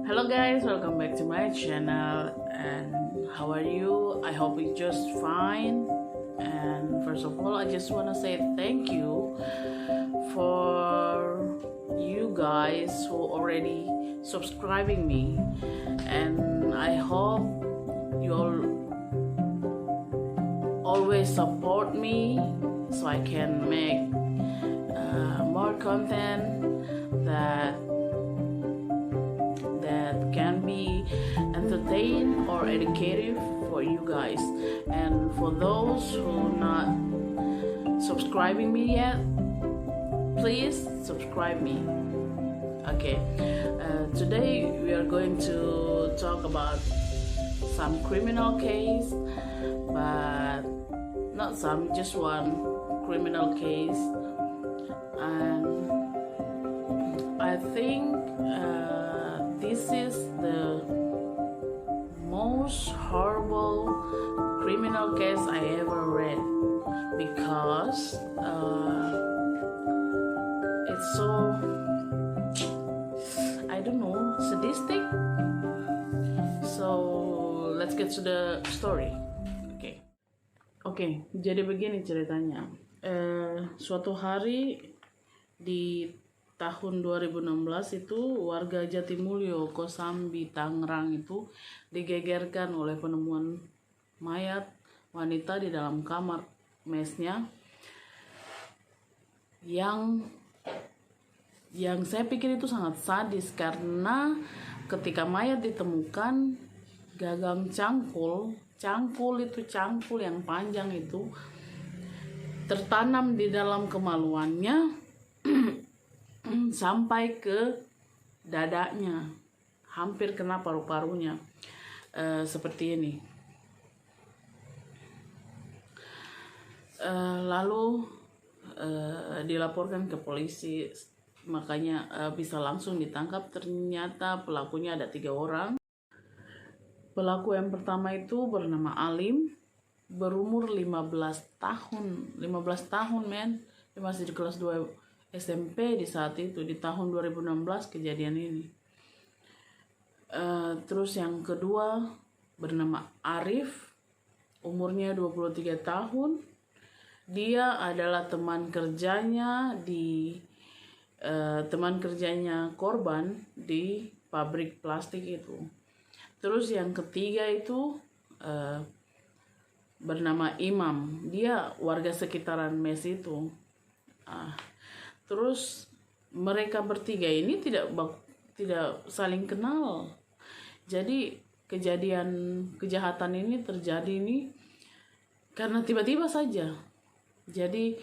Hello guys, welcome back to my channel. And how are you? I hope you're just fine. And first of all, I just want to say thank you for you guys who already subscribing me. And I hope you'll always support me so I can make more content that can be entertaining or educative for you guys. And for those who not subscribing me yet, please subscribe me. Okay, today we are going to talk about some criminal case, but not some, just one criminal case. And I think this is the most horrible criminal case I ever read, because it's so, I don't know, sadistic. So let's get to the story. Oke, jadi begini ceritanya. Suatu hari di tahun 2016 itu warga Jatimulyo, Kosambi, Tangerang itu digegerkan oleh penemuan mayat wanita di dalam kamar mesnya yang saya pikir itu sangat sadis, karena ketika mayat ditemukan gagang cangkul yang panjang itu tertanam di dalam kemaluannya sampai ke dadanya, hampir kena paru-parunya, seperti ini. Lalu dilaporkan ke polisi, makanya bisa langsung ditangkap. Ternyata pelakunya ada 3 orang. Pelaku yang pertama itu bernama Alim, berumur 15 tahun. 15 tahun, men. Dia masih di kelas 2 SMP di saat itu, di tahun 2016 kejadian ini. Terus yang kedua bernama Arif, umurnya 23 tahun. Dia adalah teman kerjanya korban di pabrik plastik itu. Terus yang ketiga itu bernama Imam, dia warga sekitaran mes itu. Terus mereka bertiga ini tidak saling kenal. Jadi kejahatan ini terjadi ini karena tiba-tiba saja. Jadi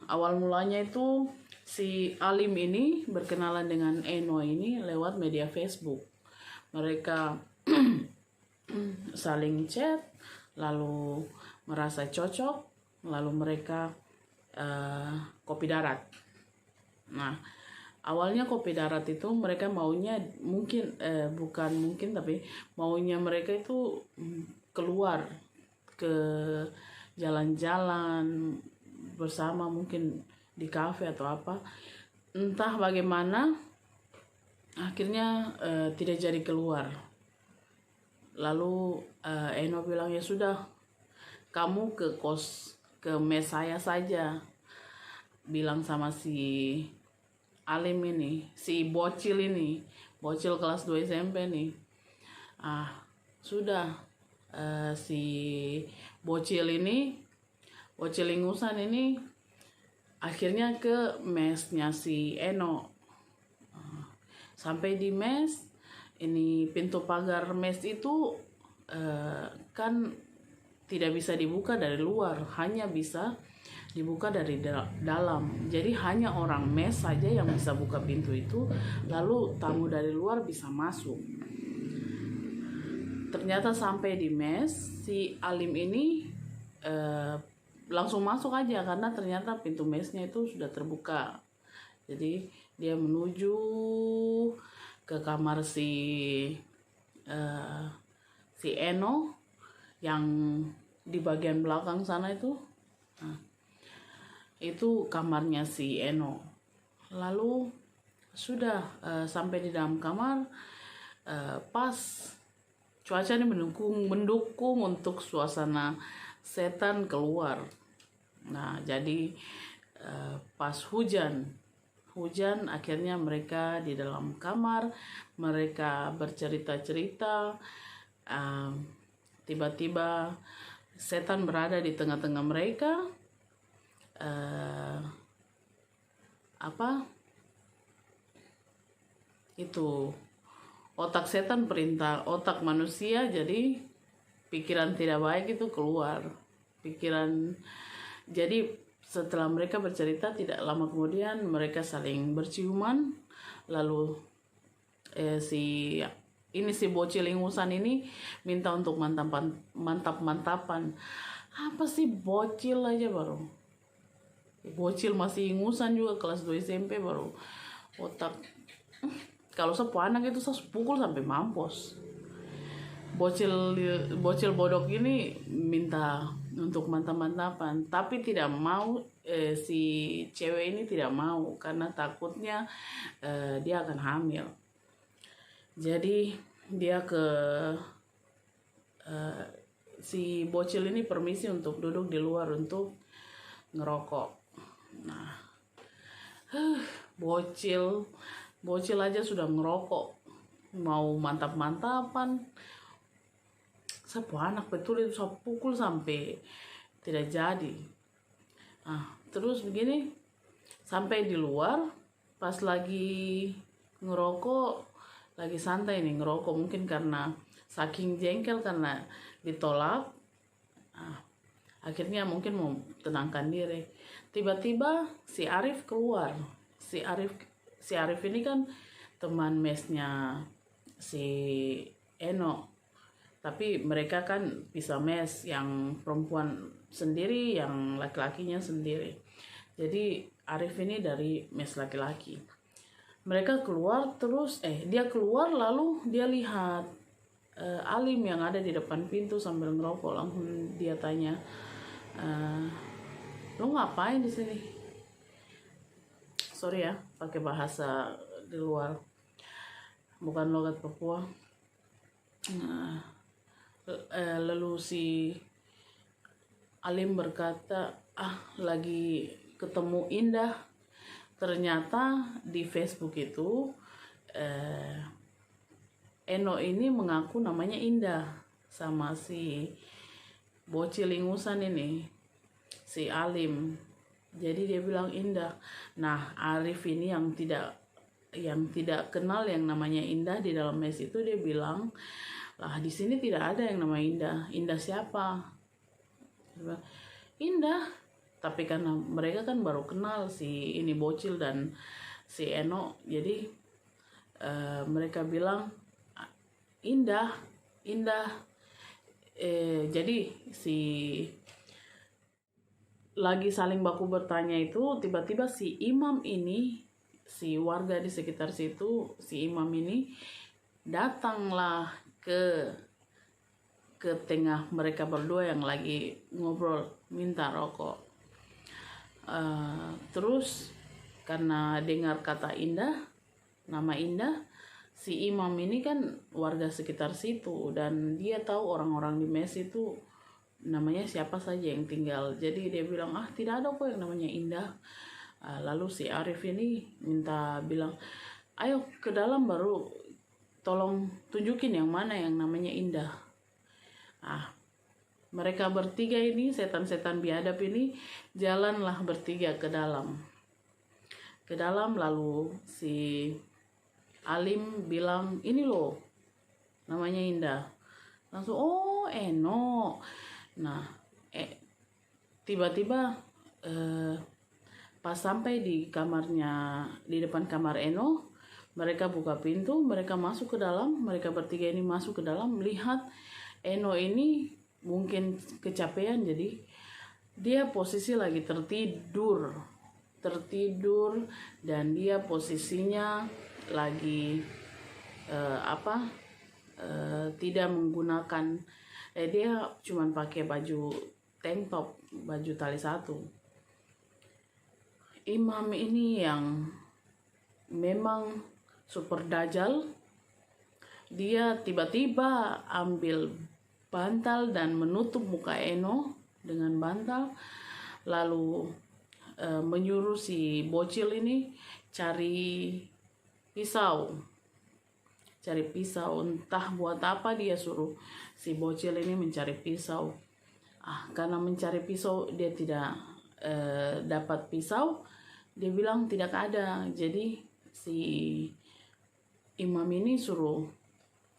awal mulanya itu si Alim ini berkenalan dengan Eno ini lewat media Facebook. Mereka saling chat, lalu merasa cocok, lalu mereka kopi darat. Nah, awalnya kopi darat itu mereka maunya tapi maunya mereka itu keluar ke jalan-jalan bersama, mungkin di kafe atau apa. Entah bagaimana akhirnya tidak jadi keluar. Lalu Eno bilang, ya sudah, kamu ke mes saya saja, bilang sama si Alim ini, si bocil kelas 2 SMP nih. Sudah, si bocil ingusan ini akhirnya ke mesnya si Eno. Sampai di mes ini, pintu pagar mes itu kan tidak bisa dibuka dari luar, hanya bisa dibuka dari dalam. Jadi hanya orang mes saja yang bisa buka pintu itu, lalu tamu dari luar bisa masuk. Ternyata sampai di mes, si Alim ini langsung masuk aja, karena ternyata pintu mesnya itu sudah terbuka. Jadi dia menuju ke kamar si Eno yang di bagian belakang sana itu. Itu kamarnya si Eno. Lalu sudah sampai di dalam kamar, pas cuacanya mendukung untuk suasana setan keluar. Nah, jadi pas hujan akhirnya mereka di dalam kamar, mereka bercerita-cerita, tiba-tiba setan berada di tengah-tengah mereka. Itu otak setan perintah otak manusia, jadi pikiran tidak baik itu keluar. Jadi setelah mereka bercerita, tidak lama kemudian mereka saling berciuman. Lalu si bocil ingusan ini minta untuk mantap-mantapan. Apa sih, bocil aja baru. Bocil masih ingusan juga, kelas 2 SMP baru otak. Kalau sepupu anak itu saya pukul sampai mampus. Bocil bodok ini minta untuk mantap-mantapan, tapi tidak mau. Si cewek ini tidak mau karena takutnya dia akan hamil. Jadi dia si bocil ini permisi untuk duduk di luar untuk ngerokok. Nah, bocil aja sudah ngerokok, mau mantap-mantapan. Sepupu anak betul itu saya pukul sampai tidak jadi. Terus begini, sampai di luar, pas lagi ngerokok, lagi santai nih ngerokok, mungkin karena saking jengkel karena ditolak. Akhirnya mungkin mau tenangkan diri. Tiba-tiba si Arif keluar. Si Arif ini kan teman mesnya si Eno. Tapi mereka kan pisah mes, yang perempuan sendiri, yang laki-lakinya sendiri. Jadi Arif ini dari mes laki-laki. Mereka keluar terus, dia keluar lalu dia lihat Alim yang ada di depan pintu sambil ngerokok. Langsung dia tanya, lo ngapain di sini? Sorry ya, pakai bahasa di luar, bukan logat Papua. Lalu si Alim berkata, lagi ketemu Indah. Ternyata di Facebook itu Eno ini mengaku namanya Indah sama si bocil ingusan ini, si Alim. Jadi dia bilang Indah. Nah, Arif ini yang tidak kenal yang namanya Indah di dalam mes itu, dia bilang, lah di sini tidak ada yang namanya Indah. Indah siapa? Indah. Tapi karena mereka kan baru kenal, si ini bocil dan si Eno, jadi mereka bilang Indah. Jadi si lagi saling baku bertanya itu, tiba-tiba si imam ini, si warga di sekitar situ, si imam ini datanglah ke tengah mereka berdua yang lagi ngobrol minta rokok. Terus karena dengar kata Indah, nama Indah, si imam ini kan warga sekitar situ dan dia tahu orang-orang di mes itu namanya siapa saja yang tinggal. Jadi dia bilang, tidak ada kok yang namanya Indah. Lalu si Arif ini bilang, ayo ke dalam baru tolong tunjukin yang mana yang namanya Indah. Mereka bertiga ini, setan-setan biadab ini, jalanlah bertiga ke dalam. Lalu si Alim bilang, ini loh namanya Indah. Langsung, oh Eno. Nah, tiba-tiba pas sampai di kamarnya, di depan kamar Eno, mereka buka pintu, mereka masuk ke dalam, mereka bertiga ini masuk ke dalam, melihat Eno ini mungkin kecapean, jadi dia posisi lagi tertidur dan dia posisinya lagi tidak menggunakan, dia cuma pakai baju tank top, baju tali satu. Imam ini yang memang super dajal. Dia tiba-tiba ambil bantal dan menutup muka Eno dengan bantal, lalu menyuruh si bocil ini cari pisau, entah buat apa dia suruh si bocil ini mencari pisau. Karena mencari pisau dia tidak dapat pisau, dia bilang tidak ada. Jadi si imam ini suruh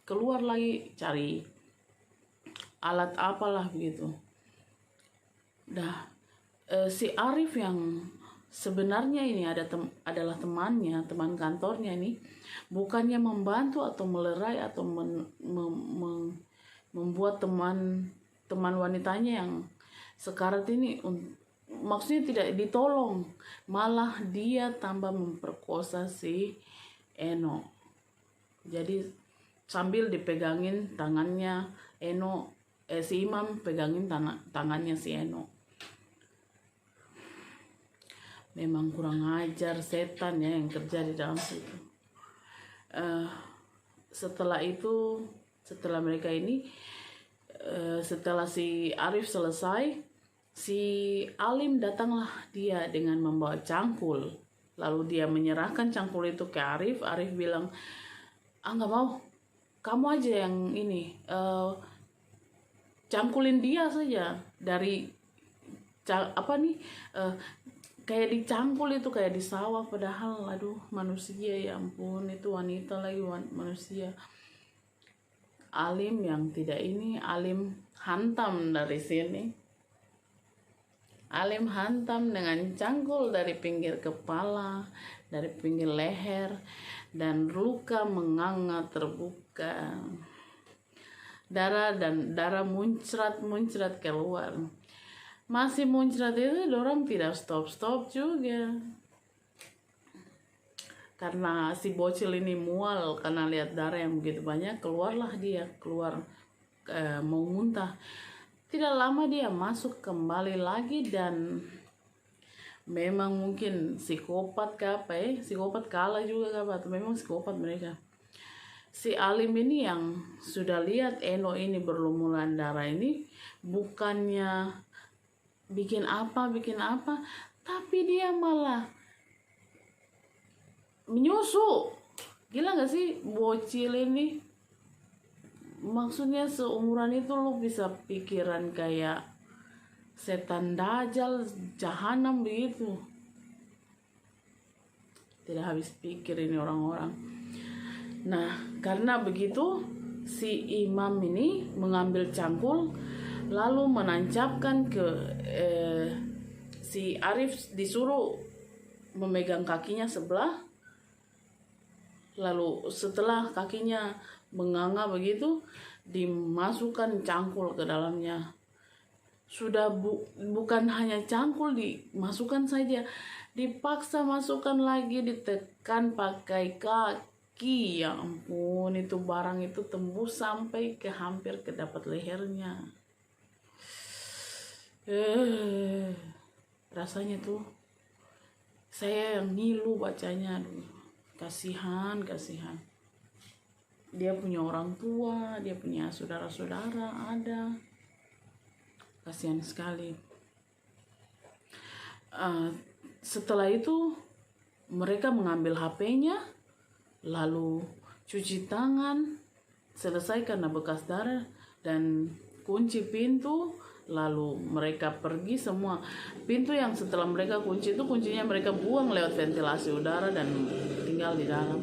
keluar lagi cari alat apalah begitu. Si Arif yang sebenarnya ini adalah teman kantornya ini, bukannya membantu atau melerai atau membuat teman wanitanya yang sekarat ini, maksudnya tidak ditolong, malah dia tambah memperkosa si Eno. Jadi sambil dipegangin tangannya Eno, si imam pegangin tangannya si Eno. Memang kurang ajar, setan ya yang kerja di dalam situ. Setelah mereka ini, setelah si Arif selesai, si Alim datanglah dia dengan membawa cangkul. Lalu dia menyerahkan cangkul itu ke Arif. Arif bilang, nggak mau, kamu aja yang ini, cangkulin dia saja dari kayak dicangkul itu kayak di sawah, padahal aduh manusia, ya ampun, itu wanita lagi manusia. Alim yang tidak ini, Alim hantam dari sini, Alim hantam dengan cangkul dari pinggir kepala, dari pinggir leher, dan luka menganga terbuka. Darah muncrat keluar. Masih muncrat itu dorang tidak stop juga. Karena si bocil ini mual karena lihat darah yang begitu banyak, keluarlah dia, mau muntah. Tidak lama dia masuk kembali lagi, dan memang mungkin psikopat psikopat kalah juga atau memang psikopat mereka. Si Alim ini yang sudah lihat Eno ini berlumuran darah ini, bukannya bikin apa, tapi dia malah menyusu. Gila gak sih bocil ini? Maksudnya seumuran itu lu bisa pikiran kayak setan dajal, jahanam begitu. Tidak habis pikir ini orang-orang. Nah, karena begitu si imam ini mengambil cangkul lalu menancapkan ke si Arif, disuruh memegang kakinya sebelah. Lalu setelah kakinya menganga begitu, dimasukkan cangkul ke dalamnya. Sudah bukan hanya cangkul dimasukkan saja, dipaksa masukkan lagi, ditekan pakai kaki. Ya ampun, itu barang itu tembus sampai ke hampir ke dapat lehernya. Rasanya tuh saya yang ngilu bacanya. Kasihan. Dia punya orang tua, dia punya saudara-saudara ada. Kasihan sekali. Setelah itu mereka mengambil HP-nya, lalu cuci tangan, selesai karena bekas darah, dan kunci pintu. Lalu mereka pergi semua. Pintu yang setelah mereka kunci itu, kuncinya mereka buang lewat ventilasi udara dan tinggal di dalam.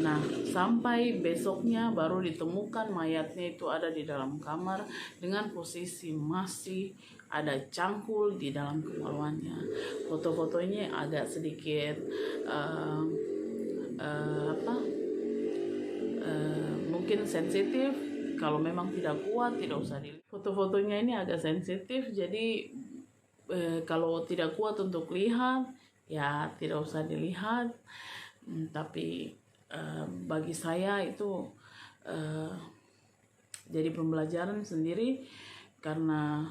Nah, sampai besoknya baru ditemukan mayatnya itu ada di dalam kamar dengan posisi masih ada cangkul di dalam kemaluannya. Foto-fotonya agak sedikit mungkin sensitif. Kalau memang tidak kuat, tidak usah dilihat. Foto-fotonya ini agak sensitif, jadi kalau tidak kuat untuk lihat, ya tidak usah dilihat. Tapi bagi saya itu jadi pembelajaran sendiri, karena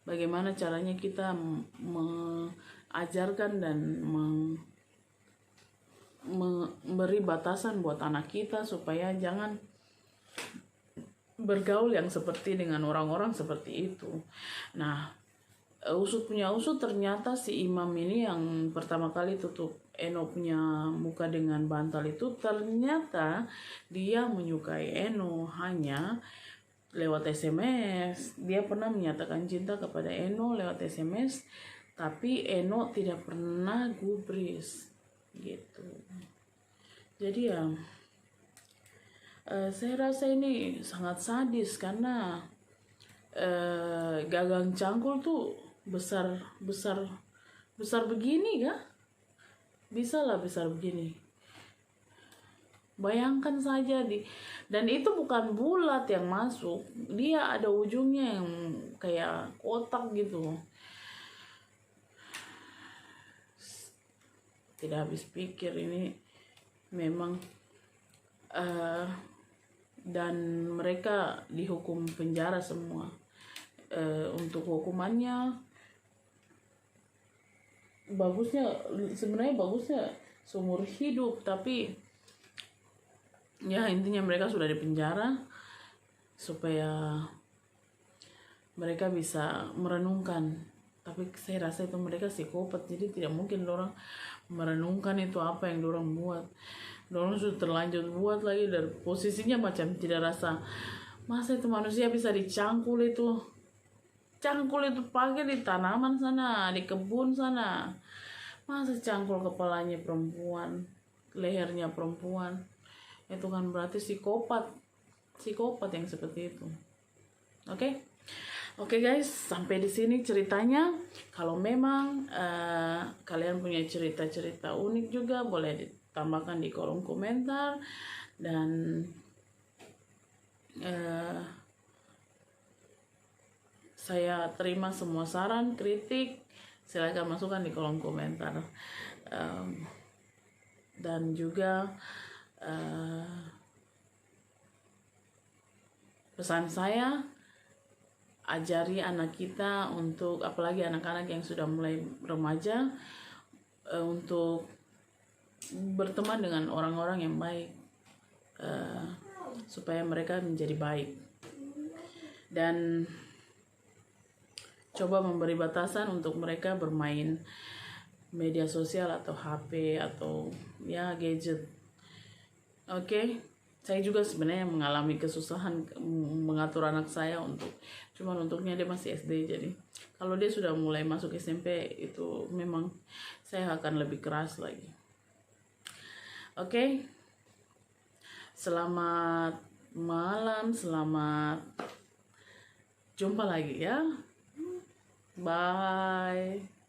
bagaimana caranya kita mengajarkan dan memberi batasan buat anak kita supaya jangan bergaul yang seperti dengan orang-orang seperti itu. Nah, usut punya usut, ternyata si imam ini yang pertama kali tutup Eno punya muka dengan bantal itu, ternyata dia menyukai Eno hanya lewat SMS. Dia pernah menyatakan cinta kepada Eno lewat SMS, tapi Eno tidak pernah gubris gitu. Jadi ya, saya rasa ini sangat sadis karena gagang cangkul tuh besar begini kah? Bisa lah besar begini. Bayangkan saja dan itu bukan bulat yang masuk, dia ada ujungnya yang kayak kotak gitu. Tidak habis pikir ini memang. Dan mereka dihukum penjara semua. Untuk hukumannya sebenarnya bagusnya seumur hidup, tapi ya intinya mereka sudah di penjara supaya mereka bisa merenungkan. Tapi saya rasa itu mereka psikopat, jadi tidak mungkin orang merenungkan itu apa yang orang buat. Orang sudah terlanjur buat lagi, dari posisinya macam tidak rasa. Masa itu manusia bisa dicangkul itu pakai di tanaman sana, di kebun sana. Masa cangkul kepalanya perempuan, lehernya perempuan. Itu kan berarti psikopat yang seperti itu. Oke guys, sampai di sini ceritanya. Kalau memang kalian punya cerita-cerita unik juga, boleh ditambahkan di kolom komentar. Dan saya terima semua saran, kritik, silakan masukkan di kolom komentar. Dan juga pesan saya, ajari anak kita untuk, apalagi anak-anak yang sudah mulai remaja, untuk berteman dengan orang-orang yang baik, supaya mereka menjadi baik. Dan coba memberi batasan untuk mereka bermain media sosial atau HP atau ya gadget. Saya juga sebenarnya mengalami kesusahan mengatur anak saya cuman untuknya dia masih SD, jadi kalau dia sudah mulai masuk SMP itu memang saya akan lebih keras lagi. Selamat malam, selamat jumpa lagi ya. Bye.